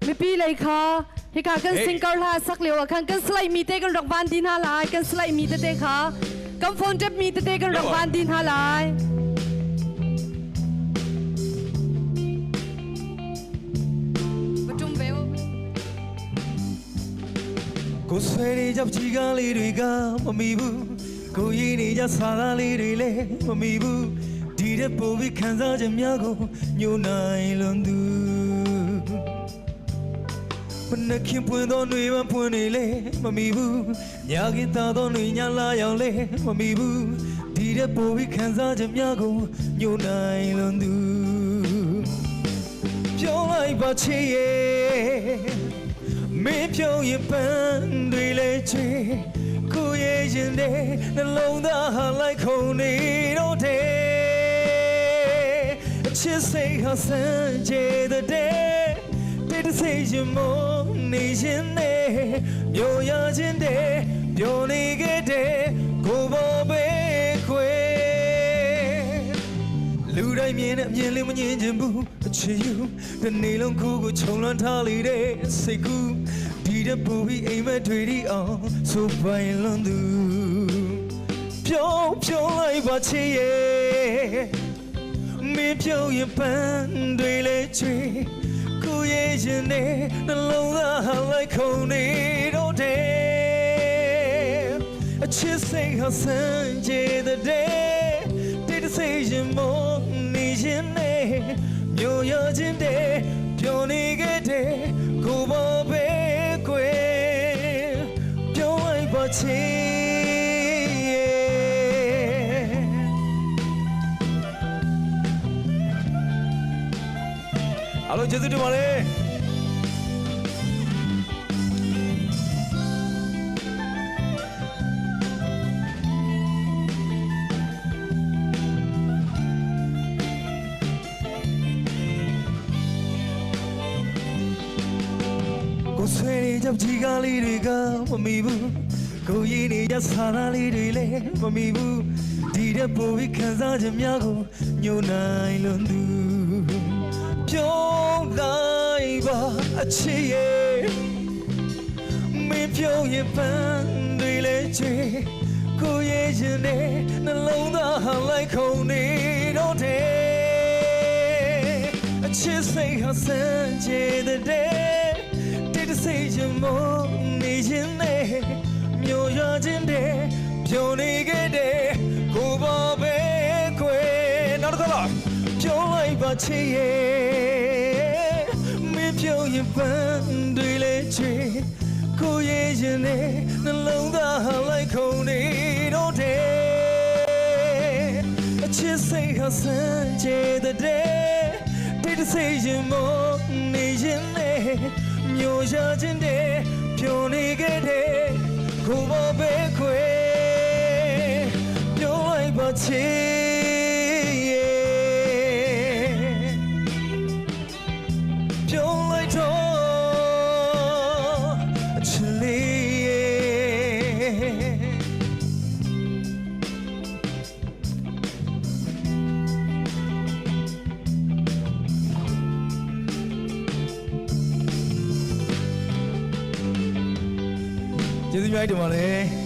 ไม่ปีเลยค่ะที่ขากันซิงเกิลล่าสักเหลียวคันกันสไลมีเตกันดอกบานดินฮาลายกันสไลมีเตค่ะกันโฟนจะมีเตกันดอกบานดินฮาลายประจุมเบลကိုဆွဲနေကြကြီးကားလေးတွေကမမီဘူးကိုရည်နေကြဆာကားလေးတွေလည်းမမီဘူးဒီတဲ့ပို့ပြီးခံစားချက်များကိုညှို့နိုင်လွန်သူမနှခင်ပွင့်သောနှွေမပွင့်နေလေမမီဘူးညကင်းသားသောနှွေညလာရောက်လေမမီဘူးဒီတဲ့ပို့ပြီးခံစားချက်များကိုညှို့နိုင်လွန်သူပြောလိုက်ပါချစ်ရဲ့မင်းပြုံးရင်ပန်းတွေလေချေကိုရဲ့ရင်တဲ့နှလုံးသားဟာလိုက်ခုန်နေတော့တဲ့အချစ်စိတ်ဟာစမ်းကြဲတဲ့တဲ့စိတ်ရင်မနေရင်နဲ့မျိုးရခြင်းတဲ့ပြောနေခဲ့တဲ့ကိုဘောပဲခွေလူတိုင်းမြင်တဲ့အမြင်လေးမငြင်းချင်ဘူးအချစ်ယူဒီနေ့လုံးကိုခြုံလွှမ်းထားလေတဲ့စိတ်ကူးဒီတဲ့ပူပြီးအိမ်မက်တွေဒီအောင်ဆိုပိုင်လွန်သူပြောလိုက်ပါချစ်ရဲ့မင်းပြုံးရင်ပန်းတွေလေချွေကိုရဲ့ရင်နဲ့နှလုံးသားဟာလိုက်ခုန်နေတော့တဲ့အချစ်စိတ်ဟာစမ်းကြဲတဲ့စိတ်ရင်မနေရင်နဲ့မျိုးရခြင်းတဲ့ပြောနေခဲ့တဲ့ကိုဘောပဲကွယ်ပြောလိုက်ပါချေအားလုံးကျေးဇူးတင်ပါတယ်ကိုဆွေနေကြကြီးကားလေးတွေကမမီဘူးကိုရည်နေကြဆာကားလေးတွေလည်းမမီဘူးဒီတဲ့ပိုပြီးခံစားချက်များကိုညှို့နိုင်လွန်သူပြောလိုက်ပါအချစ်ရဲ့မင်းပြောရင်ပန်းတွေလည်းချေကိုရဲ့ရင်နဲ့နှလုံးသားဟာလိုက်ခုန်နေတော့တဲ့အချစ်စိတ်ဟာစမ်းကြဲတဲ့စိတ်ရင်မနေရင်နဲ့မျိုးရခြင်းတဲ့ပြောနေခဲ့တဲ့ကိုဘောပဲခွေနောက်တစ်ခါတော့ပြောလိုက်ပါချစ်ရဲ့မင်းပြောရင်ပန်းတွေလေချေကိုရဲ့ရင်နဲ့နှလုံးသားဟာလိုက်ခုန်နေတော့တဲ့အချစ်စိတ်ဟာစမ်းကြဲတဲ့စိတ်ရင်မနေရင်နဲ့မျိုးရခြင်းတဲ့ပြောနေခဲ့တဲ့ကိုဘောပဲခွေပြောလိုက်ပါချေပြောလိုက်တော့အချစ်လေးကျေးဇူးများတင်ပါတယ်